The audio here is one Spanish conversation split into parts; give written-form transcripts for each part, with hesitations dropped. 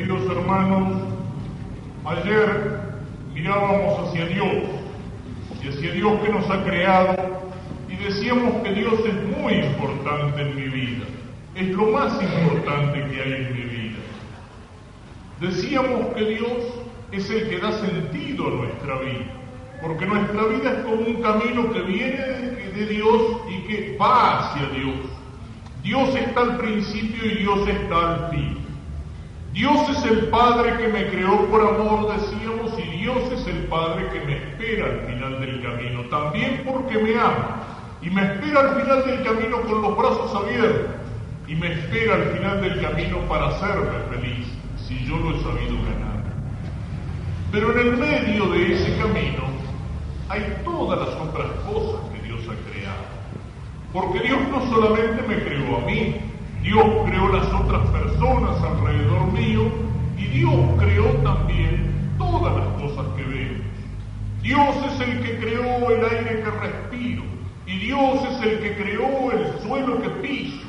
Queridos hermanos, ayer mirábamos hacia Dios y hacia Dios que nos ha creado y decíamos que Dios es muy importante en mi vida, es lo más importante que hay en mi vida. Decíamos que Dios es el que da sentido a nuestra vida, porque nuestra vida es como un camino que viene de Dios y que va hacia Dios. Dios está al principio y Dios está al fin. Dios es el Padre que me creó por amor, decíamos, y Dios es el Padre que me espera al final del camino, también porque me ama, y me espera al final del camino con los brazos abiertos, y me espera al final del camino para hacerme feliz, si yo lo he sabido ganar. Pero en el medio de ese camino hay todas las otras cosas que Dios ha creado, porque Dios no solamente me creó a mí, Dios creó las otras personas alrededor mío y Dios creó también todas las cosas que vemos. Dios es el que creó el aire que respiro y Dios es el que creó el suelo que piso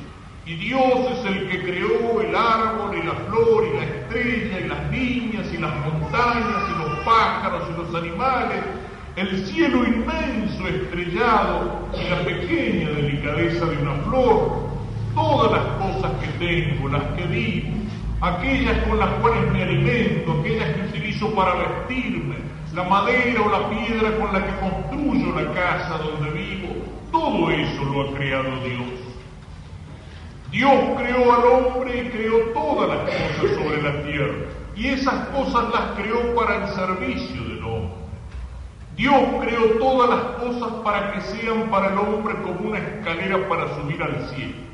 y Dios es el que creó el árbol y la flor y la estrella y las niñas y las montañas y los pájaros y los animales, el cielo inmenso estrellado y la pequeña delicadeza de una flor. Todas las cosas que tengo, las que vivo, aquellas con las cuales me alimento, aquellas que utilizo para vestirme, la madera o la piedra con la que construyo la casa donde vivo, todo eso lo ha creado Dios. Dios creó al hombre y creó todas las cosas sobre la tierra, y esas cosas las creó para el servicio del hombre. Dios creó todas las cosas para que sean para el hombre como una escalera para subir al cielo.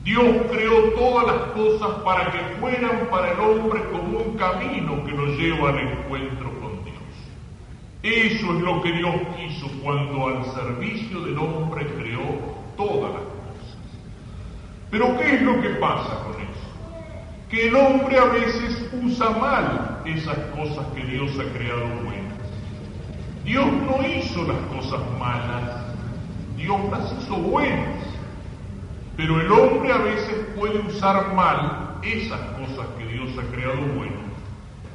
Dios creó todas las cosas para que fueran para el hombre como un camino que lo lleva al encuentro con Dios. Eso es lo que Dios quiso cuando al servicio del hombre creó todas las cosas. Pero ¿qué es lo que pasa con eso? Que el hombre a veces usa mal esas cosas que Dios ha creado buenas. Dios no hizo las cosas malas, Dios las hizo buenas. Pero el hombre a veces puede usar mal esas cosas que Dios ha creado buenas.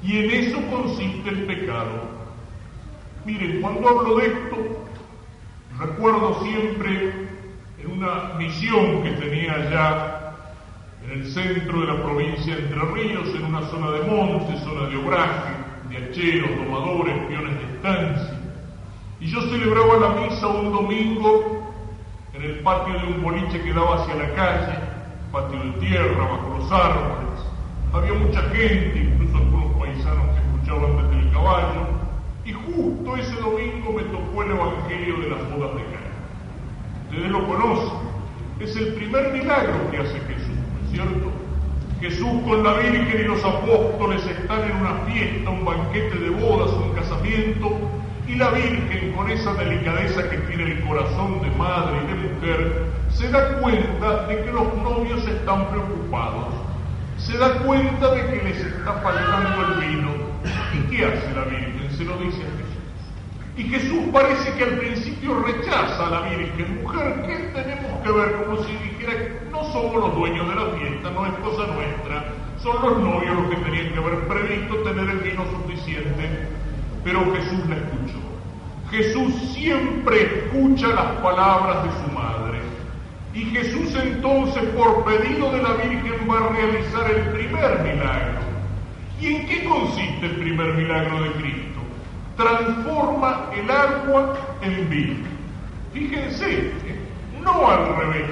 Y en eso consiste el pecado. Miren, cuando hablo de esto, recuerdo siempre en una misión que tenía allá en el centro de la provincia de Entre Ríos, en una zona de monte, zona de obraje, de hacheros, domadores, peones de estancia. Y yo celebraba la misa un domingo en el patio de un boliche que daba hacia la calle, patio de tierra, bajo los árboles. Había mucha gente, incluso algunos paisanos que escuchaban desde el caballo, y justo ese domingo me tocó el Evangelio de las bodas de Caná. Ustedes lo conocen, es el primer milagro que hace Jesús, ¿no es cierto? Jesús con la Virgen y los apóstoles están en una fiesta, un banquete de bodas, un casamiento, y la Virgen, con esa delicadeza que tiene el corazón de madre y de mujer, se da cuenta de que los novios están preocupados, se da cuenta de que les está faltando el vino. ¿Y qué hace la Virgen? Se lo dice a Jesús. Y Jesús parece que al principio rechaza a la Virgen. Mujer, ¿qué tenemos que ver? Como si dijera que no somos los dueños de la fiesta, no es cosa nuestra, son los novios los que tenían que haber previsto tener el vino suficiente. Pero Jesús la escuchó. Jesús siempre escucha las palabras de su madre. Y Jesús entonces, por pedido de la Virgen, va a realizar el primer milagro. ¿Y en qué consiste el primer milagro de Cristo? Transforma el agua en vino. Fíjense, no al revés.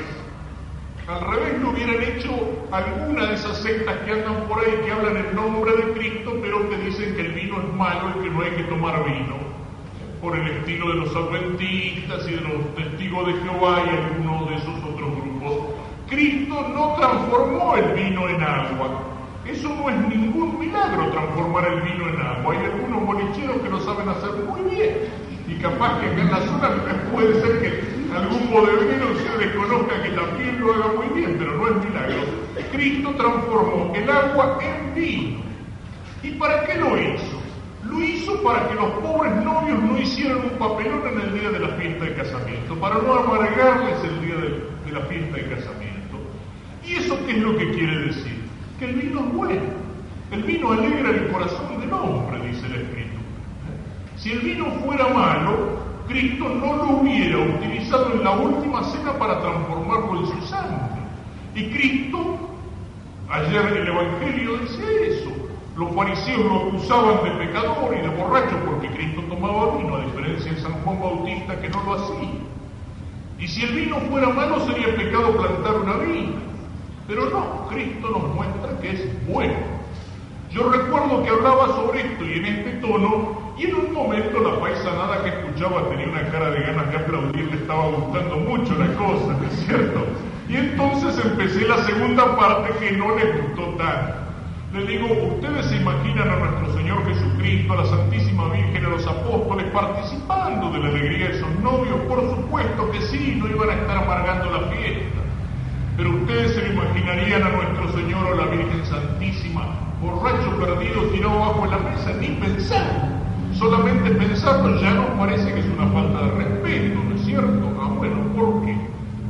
Al revés lo hubieran hecho alguna de esas sectas que andan por ahí, que hablan en nombre de Cristo, pero que dicen que el vino es malo y que no hay que tomar vino, por el estilo de los adventistas y de los testigos de Jehová y algunos de esos otros grupos. Cristo no transformó el vino en agua. Eso no es ningún milagro, transformar el vino en agua. Hay algunos bolicheros que lo saben hacer muy bien, y capaz que acá en la zona puede ser que algún bodeguero se desconozca que también lo haga muy bien, pero no es milagro. Cristo transformó el agua en vino. ¿Y para qué lo hizo? Lo hizo para que los pobres novios no hicieran un papelón en el día de la fiesta de casamiento, para no amargarles el día de la fiesta de casamiento. ¿Y eso qué es lo que quiere decir? Que el vino es bueno. El vino alegra el corazón del hombre, dice la Escritura. Si el vino fuera malo, Cristo no lo hubiera utilizado en la última cena para transformarlo en su sangre. Y Cristo, ayer el Evangelio dice eso. Los fariseos lo acusaban de pecador y de borracho porque Cristo tomaba vino, a diferencia de San Juan Bautista que no lo hacía. Y si el vino fuera malo, sería pecado plantar una viña. Pero no, Cristo nos muestra que es bueno. Yo recuerdo que hablaba sobre esto y en este tono, y en un momento la paisanada que escuchaba tenía una cara de ganas de aplaudir, le estaba gustando mucho la cosa, ¿no es cierto? Y entonces empecé la segunda parte que no les gustó tanto. Les digo, ¿ustedes se imaginan a nuestro Señor Jesucristo, a la Santísima Virgen, a los apóstoles participando de la alegría de sus novios? Por supuesto que sí, no iban a estar amargando la fiesta. Pero ustedes se lo imaginarían a nuestro Señor o a la Virgen Santísima, borracho, perdido, tirado abajo en la mesa, ni pensar. Solamente pensarlo ya nos parece que es una falta de respeto, ¿no es cierto? Ah, bueno, ¿por qué?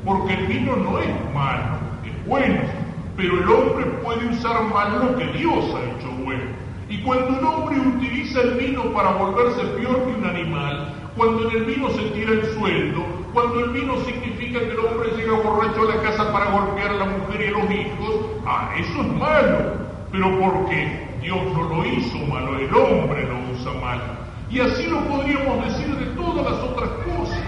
Porque el vino no es malo, es bueno. Pero el hombre puede usar mal lo que Dios ha hecho bueno. Y cuando un hombre utiliza el vino para volverse peor que un animal, cuando en el vino se tira el sueldo, cuando el vino significa que el hombre llega borracho a la casa para golpear a la mujer y a los hijos, eso es malo. Pero ¿por qué? Dios no lo hizo malo, el hombre lo usa mal. Y así lo podríamos decir de todas las otras cosas.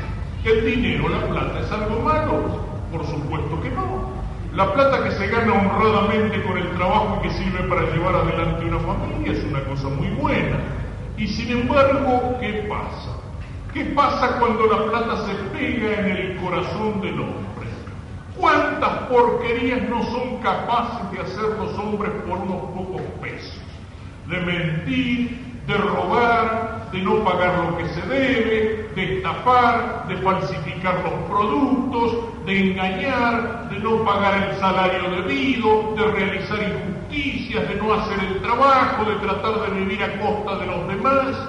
¿El dinero, la plata, es algo malo? Por supuesto que no. La plata que se gana honradamente con el trabajo y que sirve para llevar adelante una familia es una cosa muy buena. Y sin embargo, ¿qué pasa? ¿Qué pasa cuando la plata se pega en el corazón del hombre? ¿Cuántas porquerías no son capaces de hacer los hombres por unos pocos pesos? De mentir, de robar, de no pagar lo que se debe, de estafar, de falsificar los productos, de engañar, de no pagar el salario debido, de realizar injusticias, de no hacer el trabajo, de tratar de vivir a costa de los demás.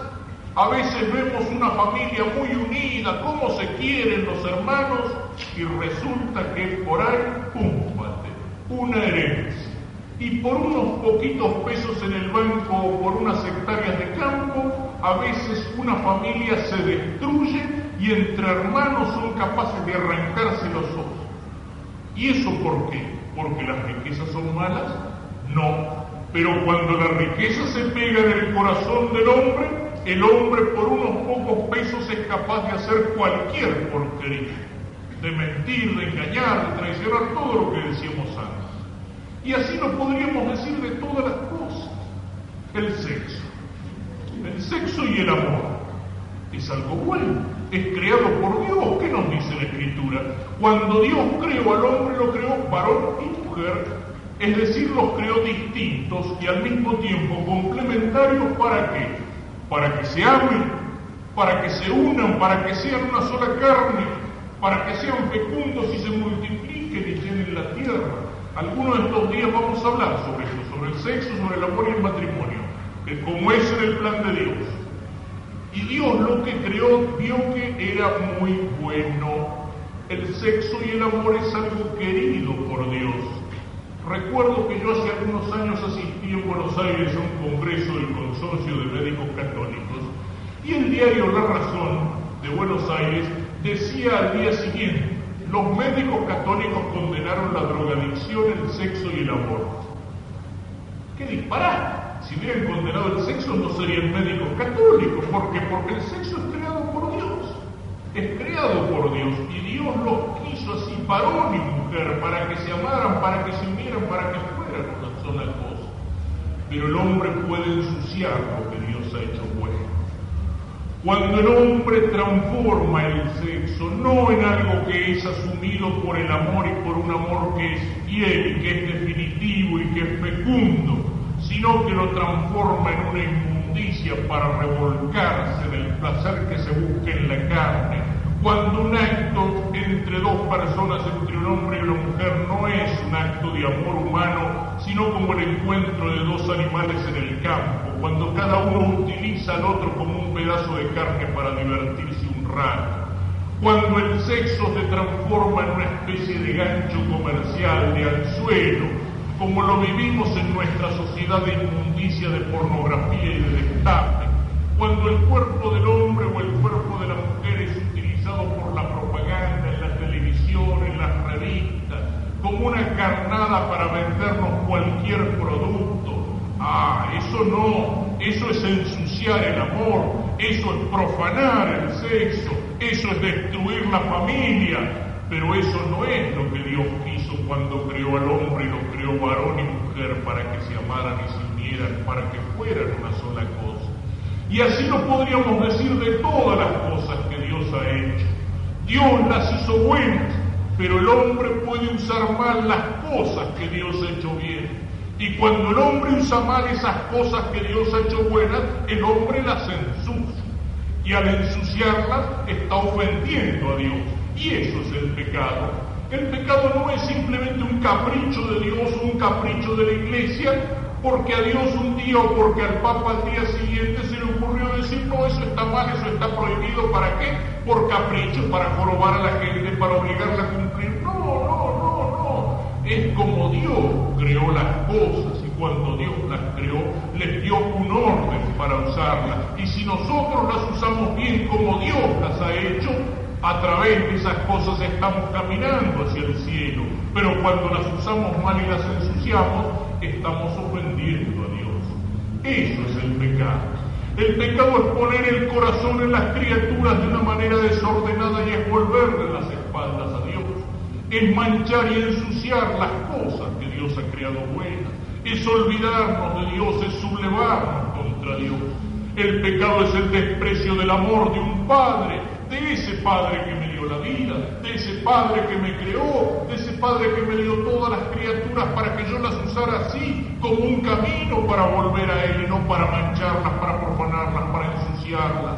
A veces vemos una familia muy unida, cómo se quieren los hermanos, y resulta que por ahí, púmbate, una herencia. Y por unos poquitos pesos en el banco o por unas hectáreas de campo, a veces una familia se destruye y entre hermanos son capaces de arrancarse los ojos. ¿Y eso por qué? ¿Porque las riquezas son malas? No. Pero cuando la riqueza se pega en el corazón del hombre, el hombre por unos pocos pesos es capaz de hacer cualquier porquería. De mentir, de engañar, de traicionar, todo lo que decíamos antes. Y así lo podríamos decir de todas las cosas. El sexo y el amor es algo bueno, es creado por Dios. ¿Qué nos dice la Escritura? Cuando Dios creó al hombre, lo creó varón y mujer, es decir, los creó distintos y al mismo tiempo complementarios. ¿Para qué? Para que se amen, para que se unan, para que sean una sola carne, para que sean fecundos y se multipliquen y llenen la tierra. Algunos de estos días vamos a hablar sobre eso, sobre el sexo, sobre el amor y el matrimonio, como es en el plan de Dios. Y Dios lo que creó vio que era muy bueno. El sexo y el amor es algo querido por Dios. Recuerdo que yo hace algunos años asistí en Buenos Aires a un congreso del Consorcio de Médicos Católicos y el diario La Razón de Buenos Aires decía al día siguiente: los médicos católicos condenaron la drogadicción, el sexo y el amor. ¡Qué disparate! Si hubieran condenado el sexo no serían médicos católicos. ¿Por qué? Porque el sexo es creado por Dios. Es creado por Dios y Dios los quiso así, varón y mujer, para que se amaran, para que se unieran, para que fueran una sola cosa. Pero el hombre puede ensuciar lo que Dios ha hecho bueno. Cuando el hombre transforma el sexo, no en algo que es asumido por el amor y por un amor que es fiel y que es definitivo y que es fecundo, sino que lo transforma en una inmundicia para revolcarse del placer que se busca en la carne. Cuando un acto entre dos personas, entre un hombre y una mujer, no es un acto de amor humano, sino como el encuentro de dos animales en el campo, cuando cada uno utiliza al otro como un pedazo de carne para divertirse un rato, cuando el sexo se transforma en una especie de gancho comercial, de anzuelo, como lo vivimos en nuestra sociedad de inmundicia, de pornografía y de destape, cuando el cuerpo del hombre o el cuerpo de la mujer es utilizado por la propaganda, en la televisión, en las revistas, como una carnada para vendernos cualquier producto. Eso no, eso es ensuciar el amor, eso es profanar el sexo, eso es destruir la familia, pero eso no es lo que Dios quiso cuando creó al hombre y lo creó varón y mujer para que se amaran y se unieran, para que fueran una sola cosa. Y así lo podríamos decir de todas las cosas que Dios ha hecho. Dios las hizo buenas, pero el hombre puede usar mal las cosas que Dios ha hecho bien. Y cuando el hombre usa mal esas cosas que Dios ha hecho buenas, el hombre las ensucia. Y al ensuciarlas está ofendiendo a Dios. Y eso es el pecado. El pecado no es simplemente un capricho de Dios o un capricho de la iglesia, porque a Dios un día o porque al Papa al día siguiente se le ocurrió decir, no, eso está mal, eso está prohibido. ¿Para qué? Por capricho, para jorobar a la gente, para obligarla a cumplir. No. Es como Dios creó las cosas, y cuando Dios las creó, les dio un orden para usarlas. Y si nosotros las usamos bien como Dios las ha hecho, a través de esas cosas estamos caminando hacia el cielo. Pero cuando las usamos mal y las ensuciamos, estamos ofendiendo a Dios. Eso es el pecado. El pecado es poner el corazón en las criaturas de una manera desordenada y es volverle las espaldas a Dios. Es manchar y ensuciar las cosas que Dios ha creado buenas. Es olvidarnos de Dios, es sublevarnos contra Dios. El pecado es el desprecio del amor de un padre, de ese padre que me dio la vida, de ese padre que me creó, de ese padre que me dio todas las criaturas para que yo las usara así, como un camino para volver a Él y no para mancharlas, para profanarlas, para ensuciarlas.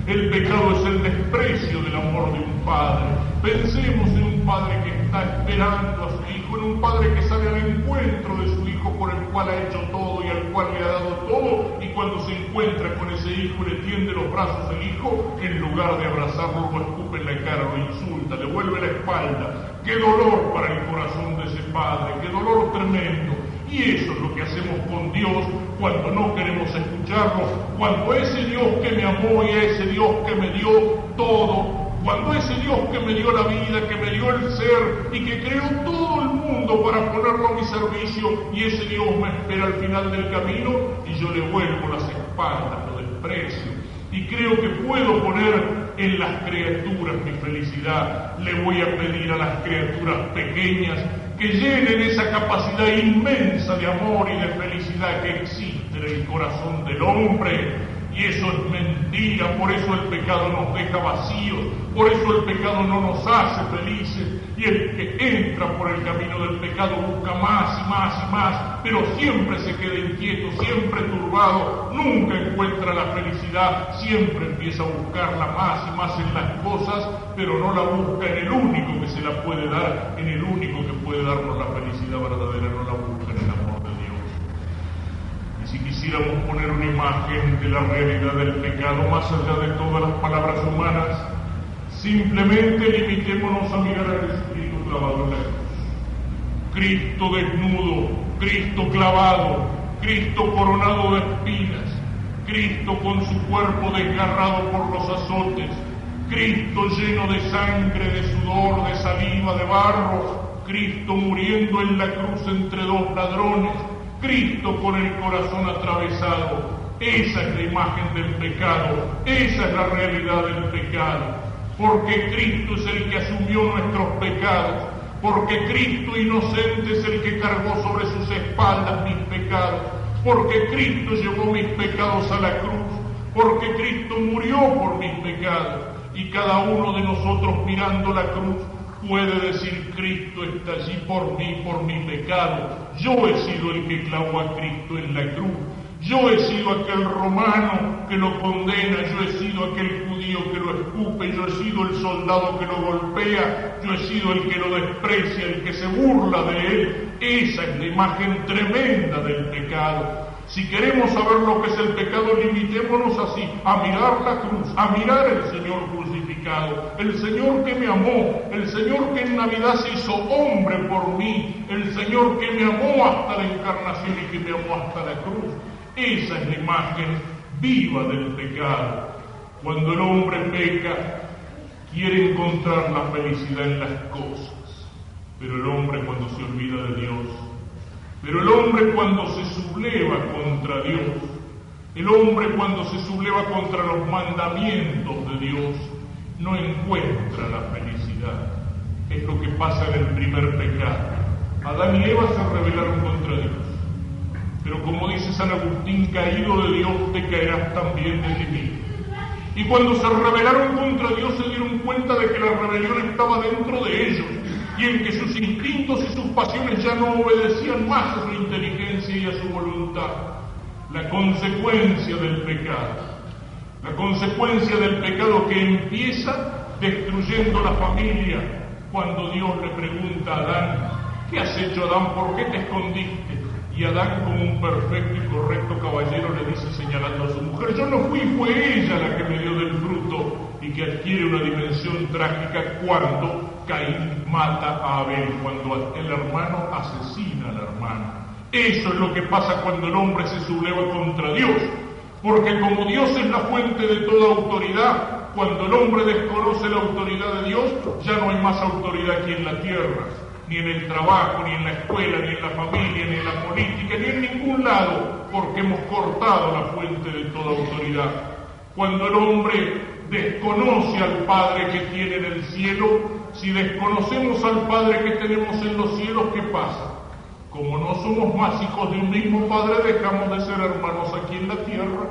El pecado es el desprecio del amor de un padre. Pensemos en un padre que está esperando a su hijo, en un padre que sale al encuentro de su hijo por el cual ha hecho todo y al cual le ha dado todo, y cuando se encuentra con ese hijo le tiende los brazos el hijo, en lugar de abrazarlo lo escupe en la cara, lo insulta, le vuelve la espalda. ¡Qué dolor para el corazón de ese padre! ¡Qué dolor tremendo! Y eso es lo que hacemos con Dios cuando no queremos escucharlo, cuando ese Dios que me amó y ese Dios que me dio todo, cuando ese Dios que me dio la vida, que me dio el ser y que creó todo el mundo para ponerlo a mi servicio, y ese Dios me espera al final del camino y yo le vuelvo las espaldas, lo desprecio. Y creo que puedo poner en las criaturas mi felicidad. Le voy a pedir a las criaturas pequeñas que llenen esa capacidad inmensa de amor y de felicidad que existe en el corazón del hombre. Y eso es mentira, por eso el pecado nos deja vacíos, por eso el pecado no nos hace felices, y el que entra por el camino del pecado busca más y más y más, pero siempre se queda inquieto, siempre turbado, nunca encuentra la felicidad, siempre empieza a buscarla más y más en las cosas, pero no la busca en el único que se la puede dar, en el único que puede darnos la felicidad verdadera, no la busca en el amor de Dios. Si quisiéramos poner una imagen de la realidad del pecado más allá de todas las palabras humanas, simplemente limitémonos a mirar a Jesucristo clavado en la cruz. Cristo desnudo, Cristo clavado, Cristo coronado de espinas, Cristo con su cuerpo desgarrado por los azotes, Cristo lleno de sangre, de sudor, de saliva, de barro, Cristo muriendo en la cruz entre dos ladrones, Cristo con el corazón atravesado. Esa es la imagen del pecado, esa es la realidad del pecado, porque Cristo es el que asumió nuestros pecados, porque Cristo inocente es el que cargó sobre sus espaldas mis pecados, porque Cristo llevó mis pecados a la cruz, porque Cristo murió por mis pecados, y cada uno de nosotros mirando la cruz puede decir: Cristo está allí por mí, por mi pecado. Yo he sido el que clavó a Cristo en la cruz. Yo he sido aquel romano que lo condena. Yo he sido aquel judío que lo escupe. Yo he sido el soldado que lo golpea. Yo he sido el que lo desprecia, el que se burla de él. Esa es la imagen tremenda del pecado. Si queremos saber lo que es el pecado, limitémonos así, a mirar la cruz, a mirar el Señor crucificado, el Señor que me amó, el Señor que en Navidad se hizo hombre por mí, el Señor que me amó hasta la encarnación y que me amó hasta la cruz. Esa es la imagen viva del pecado. Cuando el hombre peca, quiere encontrar la felicidad en las cosas, pero el hombre cuando se olvida de Dios, pero el hombre cuando se subleva contra Dios, el hombre cuando se subleva contra los mandamientos de Dios, no encuentra la felicidad. Es lo que pasa en el primer pecado. Adán y Eva se rebelaron contra Dios. Pero como dice San Agustín, caído de Dios te caerás también de ti mismo. Y cuando se rebelaron contra Dios se dieron cuenta de que la rebelión estaba dentro de ellos y en que sus instintos y sus pasiones ya no obedecían más a su inteligencia y a su voluntad. La consecuencia del pecado que empieza destruyendo la familia, cuando Dios le pregunta a Adán, ¿qué has hecho, Adán? ¿Por qué te escondiste? Y Adán, como un perfecto y correcto caballero, le dice señalando a su mujer, yo no fui, fue ella la que me dio del fruto, y que adquiere una dimensión trágica cuando Caín mata a Abel, cuando el hermano asesina al hermano. Eso es lo que pasa cuando el hombre se subleva contra Dios, porque como Dios es la fuente de toda autoridad, cuando el hombre desconoce la autoridad de Dios, ya no hay más autoridad aquí en la tierra, ni en el trabajo, ni en la escuela, ni en la familia, ni en la política, ni en ningún lado, porque hemos cortado la fuente de toda autoridad. Cuando el hombre desconoce al Padre que tiene en el cielo, si desconocemos al Padre que tenemos en los cielos, ¿qué pasa? Como no somos más hijos de un mismo Padre, dejamos de ser hermanos aquí en la tierra.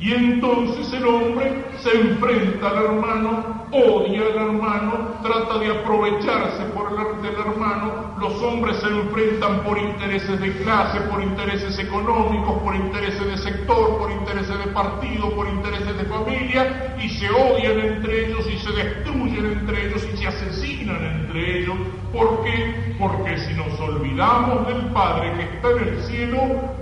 Y entonces el hombre se enfrenta al hermano, odia al hermano, trata de aprovecharse del hermano. Los hombres se enfrentan por intereses de clase, por intereses económicos, por intereses de sector, por intereses de partido, por intereses de familia, y se odian entre ellos y se destruyen entre ellos y se asesinan entre ellos. ¿Por qué? Porque si nos olvidamos del Padre que está en el cielo,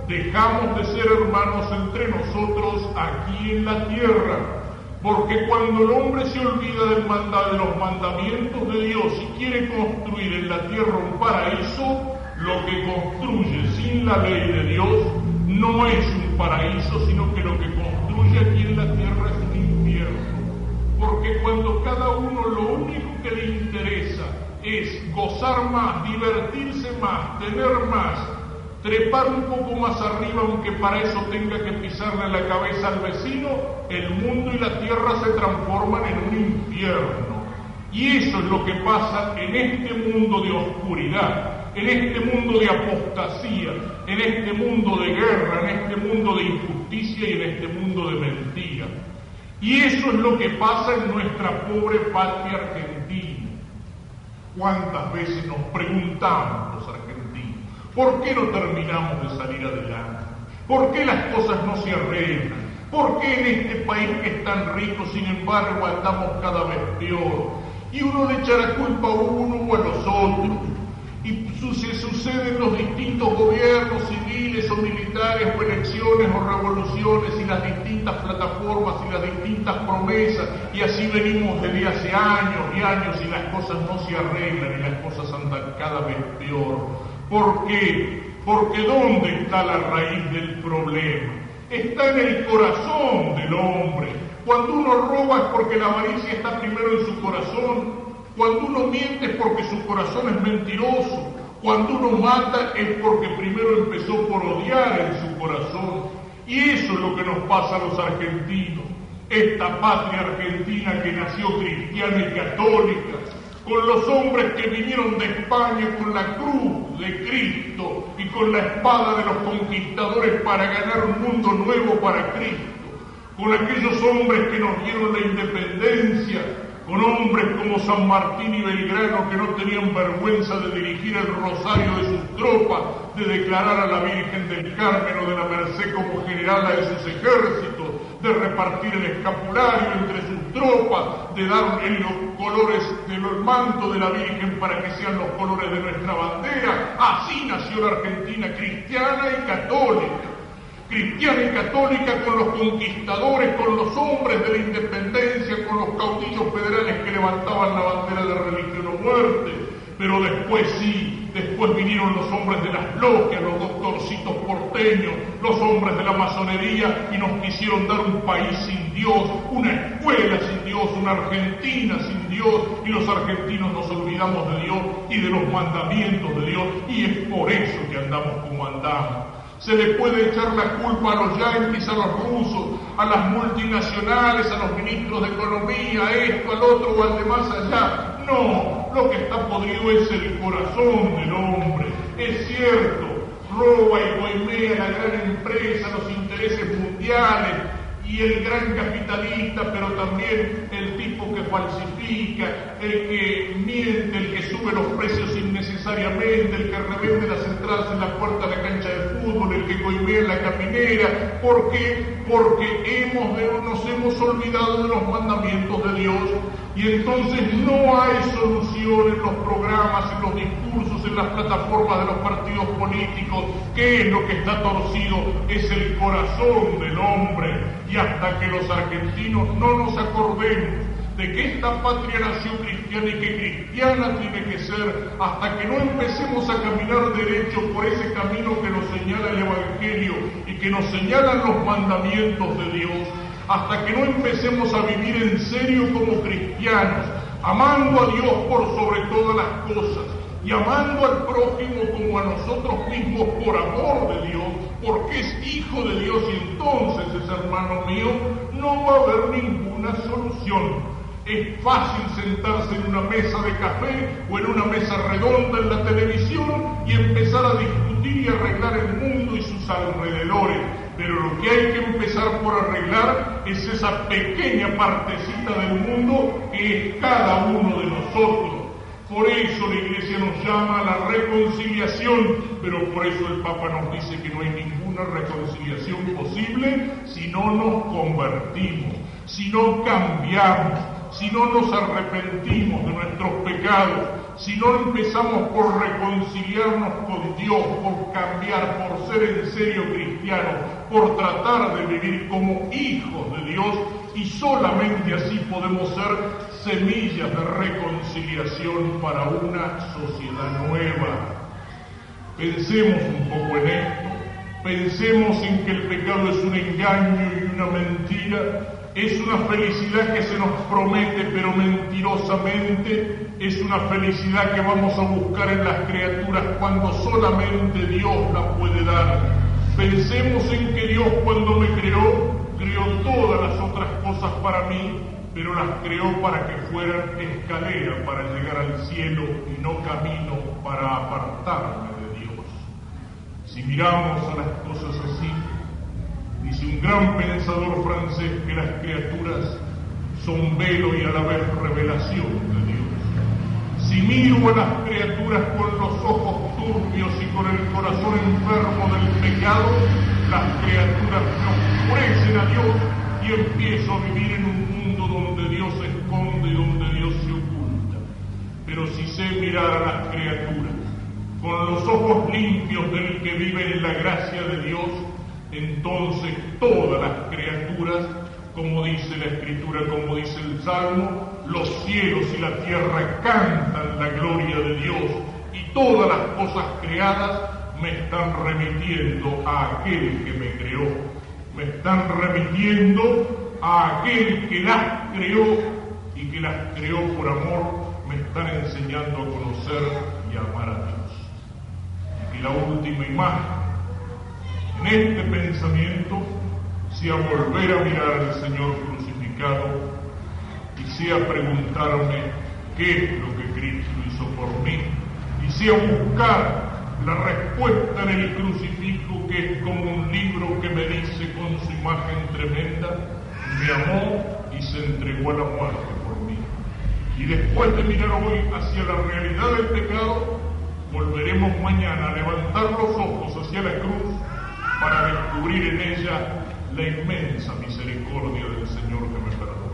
dejamos de ser hermanos entre nosotros aquí en la tierra. Porque cuando el hombre se olvida de los mandamientos de Dios y quiere construir en la tierra un paraíso, lo que construye sin la ley de Dios no es un paraíso, sino que lo que construye aquí en la tierra es un infierno. Porque cuando cada uno lo único que le interesa es gozar más, divertirse más, tener más, trepar un poco más arriba, aunque para eso tenga que pisarle la cabeza al vecino, el mundo y la tierra se transforman en un infierno. Y eso es lo que pasa en este mundo de oscuridad, en este mundo de apostasía, en este mundo de guerra, en este mundo de injusticia y en este mundo de mentira. Y eso es lo que pasa en nuestra pobre patria argentina. ¿Cuántas veces nos preguntamos los argentinos, ¿por qué no terminamos de salir adelante? ¿Por qué las cosas no se arreglan? ¿Por qué en este país que es tan rico, sin embargo, andamos cada vez peor? Y uno le echa la culpa a uno o a los otros. Y se suceden los distintos gobiernos civiles o militares o elecciones o revoluciones y las distintas plataformas y las distintas promesas, y así venimos desde hace años y años y las cosas no se arreglan y las cosas andan cada vez peor. ¿Por qué? Porque ¿dónde está la raíz del problema? Está en el corazón del hombre. Cuando uno roba es porque la avaricia está primero en su corazón. Cuando uno miente es porque su corazón es mentiroso. Cuando uno mata es porque primero empezó por odiar en su corazón. Y eso es lo que nos pasa a los argentinos. Esta patria argentina que nació cristiana y católica, con los hombres que vinieron de España con la cruz de Cristo y con la espada de los conquistadores para ganar un mundo nuevo para Cristo, con aquellos hombres que nos dieron la independencia, con hombres como San Martín y Belgrano que no tenían vergüenza de dirigir el rosario de sus tropas, de declarar a la Virgen del Carmen o de la Merced como generala de sus ejércitos, de repartir el escapulario entre sus tropas, de dar en los colores del manto de la Virgen para que sean los colores de nuestra bandera. Así nació la Argentina cristiana y católica. cristiana y católica, con los conquistadores, con los hombres de la independencia, con los caudillos federales que levantaban la bandera de religión o muerte. Pero después sí, después vinieron los hombres de las logias, los doctorcitos porteños, los hombres de la masonería, y nos quisieron dar un país sin Dios, una escuela sin Dios, una Argentina sin Dios, y los argentinos nos olvidamos de Dios y de los mandamientos de Dios, y es por eso que andamos como andamos. Se le puede echar la culpa a los yanquis, a los rusos, a las multinacionales, a los ministros de economía, a esto, al otro o al de más allá. No, lo que está podrido es el corazón del hombre. Es cierto, roba y goimea la gran empresa, los intereses mundiales y el gran capitalista, pero también el tipo que falsifica, el que miente, el que sube los precios innecesariamente, el que revende las entradas en la puerta de la cancha de fútbol, el que goimea en la caminera. ¿Por qué? Porque nos hemos olvidado de los mandamientos de Dios, y entonces no hay solución en los programas, en los discursos, en las plataformas de los partidos políticos. ¿Qué es lo que está torcido? Es el corazón del hombre. Y hasta que los argentinos no nos acordemos de que esta patria nació cristiana y que cristiana tiene que ser, hasta que no empecemos a caminar derecho por ese camino que nos señala el Evangelio y que nos señalan los mandamientos de Dios, hasta que no empecemos a vivir en serio como cristianos, amando a Dios por sobre todas las cosas y amando al prójimo como a nosotros mismos por amor de Dios, porque es hijo de Dios, y entonces es hermano mío, no va a haber ninguna solución. Es fácil sentarse en una mesa de café o en una mesa redonda en la televisión y empezar a discutir y arreglar el mundo y sus alrededores. Pero lo que hay que empezar por arreglar es esa pequeña partecita del mundo que es cada uno de nosotros. Por eso la Iglesia nos llama a la reconciliación, pero por eso el Papa nos dice que no hay ninguna reconciliación posible si no nos convertimos, si no cambiamos, si no nos arrepentimos de nuestros pecados, si no empezamos por reconciliarnos con Dios, por cambiar, por ser en serio cristianos, por tratar de vivir como hijos de Dios, y solamente así podemos ser semillas de reconciliación para una sociedad nueva. Pensemos un poco en esto, pensemos en que el pecado es un engaño y una mentira. Es una felicidad que se nos promete, pero mentirosamente. Es una felicidad que vamos a buscar en las criaturas cuando solamente Dios la puede dar. Pensemos en que Dios, cuando me creó todas las otras cosas para mí, pero las creó para que fueran escalera para llegar al cielo y no camino para apartarme de Dios. Si miramos a las cosas así, dice un gran pensador francés que las criaturas son velo y a la vez revelación de Dios. Si miro a las criaturas con los ojos turbios y con el corazón enfermo del pecado, las criaturas me ofrecen a Dios y empiezo a vivir en un mundo donde Dios se esconde y donde Dios se oculta. Pero si sé mirar a las criaturas con los ojos limpios del que vive en la gracia de Dios, entonces todas las criaturas, como dice la Escritura, como dice el Salmo, los cielos y la tierra cantan la gloria de Dios, y todas las cosas creadas me están remitiendo a aquel que me creó, me están remitiendo a aquel que las creó y que las creó por amor, me están enseñando a conocer y a amar a Dios. Y la última imagen en este pensamiento sea volver a mirar al Señor crucificado y sea preguntarme qué es lo que Cristo hizo por mí, y sea buscar la respuesta en el crucifijo, que es como un libro que me dice con su imagen tremenda: me amó y se entregó a la muerte por mí. Y después de mirar hoy hacia la realidad del pecado, volveremos mañana a levantar los ojos hacia la cruz para descubrir en ella la inmensa misericordia del Señor que me perdona.